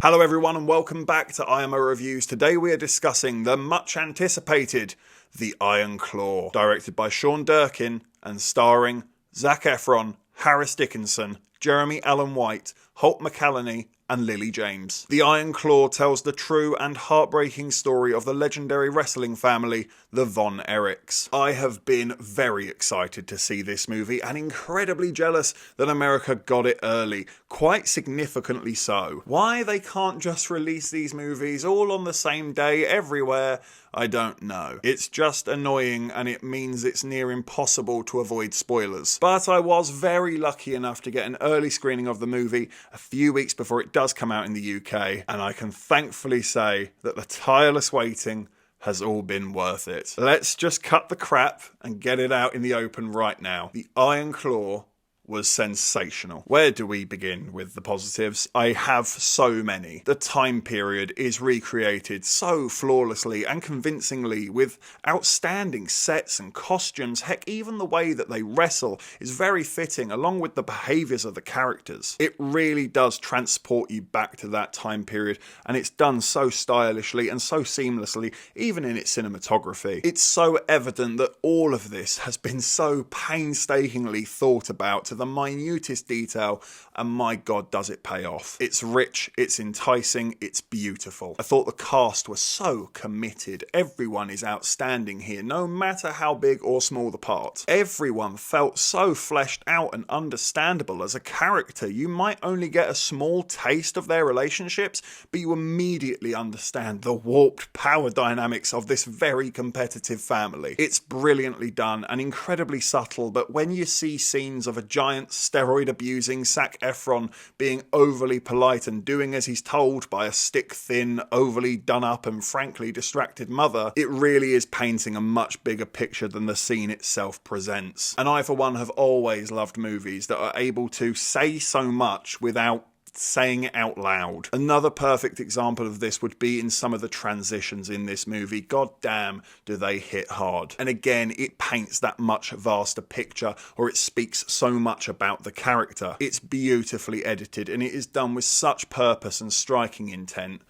Hello everyone and welcome back to IMO Reviews. Today we are discussing the much anticipated The Iron Claw, directed by Sean Durkin and starring Zac Effron, Harris Dickinson, Jeremy Allen White, Holt McCallany and Lily James. The Iron Claw tells the true and heartbreaking story of the legendary wrestling family, the Von Erichs. I have been very excited to see this movie and incredibly jealous that America got it early, quite significantly so. Why they can't just release these movies all on the same day everywhere, I don't know. It's just annoying and it means it's near impossible to avoid spoilers. But I was very lucky enough to get an early screening of the movie a few weeks before it does come out in the UK, and I can thankfully say that the tireless waiting has all been worth it. Let's just cut the crap and get it out in the open right now. The Iron Claw was sensational. Where do we begin with the positives? I have so many. The time period is recreated so flawlessly and convincingly with outstanding sets and costumes. Heck, even the way that they wrestle is very fitting along with the behaviours of the characters. It really does transport you back to that time period, and it's done so stylishly and so seamlessly, even in its cinematography. It's so evident that all of this has been so painstakingly thought about to the minutest detail, and my god does it pay off. It's rich, it's enticing, it's beautiful. I thought the cast was so committed. Everyone is outstanding here, no matter how big or small the part. Everyone felt so fleshed out and understandable as a character. You might only get a small taste of their relationships, but you immediately understand the warped power dynamics of this very competitive family. It's brilliantly done and incredibly subtle, but when you see scenes of a giant steroid-abusing Zac Effron being overly polite and doing as he's told by a stick-thin, overly done-up and frankly distracted mother, it really is painting a much bigger picture than the scene itself presents. And I, for one, have always loved movies that are able to say so much without saying it out loud. Another perfect example of this would be in some of the transitions in this movie. God damn, do they hit hard. And again, it paints that much vaster picture, or it speaks so much about the character. It's beautifully edited and it is done with such purpose and striking intent.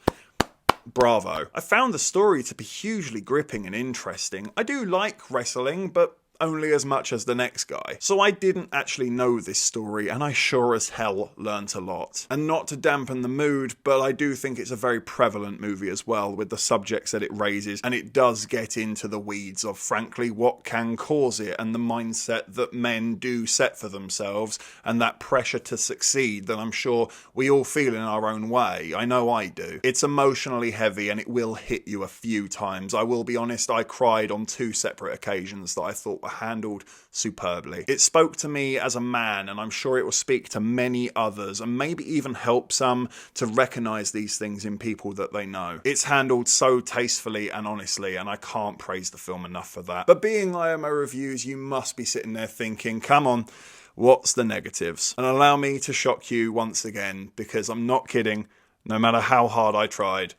Bravo. I found the story to be hugely gripping and interesting. I do like wrestling, but only as much as the next guy. So I didn't actually know this story, and I sure as hell learnt a lot. And not to dampen the mood, but I do think it's a very prevalent movie as well, with the subjects that it raises, and it does get into the weeds of, frankly, what can cause it, and the mindset that men do set for themselves, and that pressure to succeed that I'm sure we all feel in our own way. I know I do. It's emotionally heavy, and it will hit you a few times. I will be honest, I cried on 2 separate occasions that I thought were handled superbly. It spoke to me as a man, and I'm sure it will speak to many others, and maybe even help some to recognise these things in people that they know. It's handled so tastefully and honestly, and I can't praise the film enough for that. But being IMO Reviews, you must be sitting there thinking, come on, what's the negatives? And allow me to shock you once again, because I'm not kidding, no matter how hard I tried,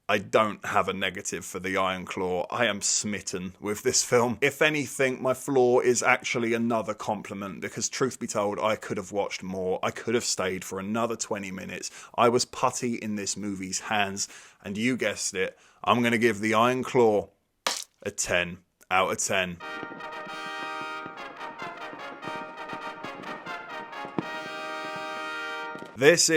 I don't have a negative for The Iron Claw. I am smitten with this film. If anything, my flaw is actually another compliment, because truth be told, I could have watched more. I could have stayed for another 20 minutes. I was putty in this movie's hands, and you guessed it, I'm going to give The Iron Claw a 10 out of 10. This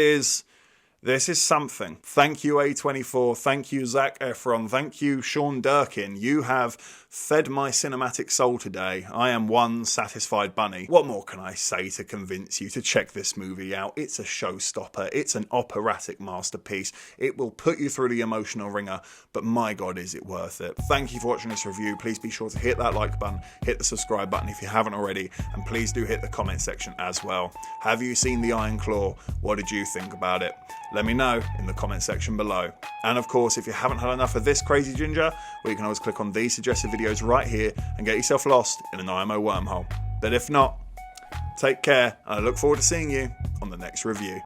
is something. Thank you, A24. Thank you, Zac Effron. Thank you, Sean Durkin. You have fed my cinematic soul today. I am one satisfied bunny. What more can I say to convince you to check this movie out? It's a showstopper. It's an operatic masterpiece. It will put you through the emotional ringer, but my God, is it worth it. Thank you for watching this review. Please be sure to hit that like button, hit the subscribe button if you haven't already, and please do hit the comment section as well. Have you seen The Iron Claw? What did you think about it? Let me know in the comment section below. And of course, if you haven't had enough of this crazy ginger, well, you can always click on these suggested videos right here and get yourself lost in an IMO wormhole. But if not, take care, and I look forward to seeing you on the next review.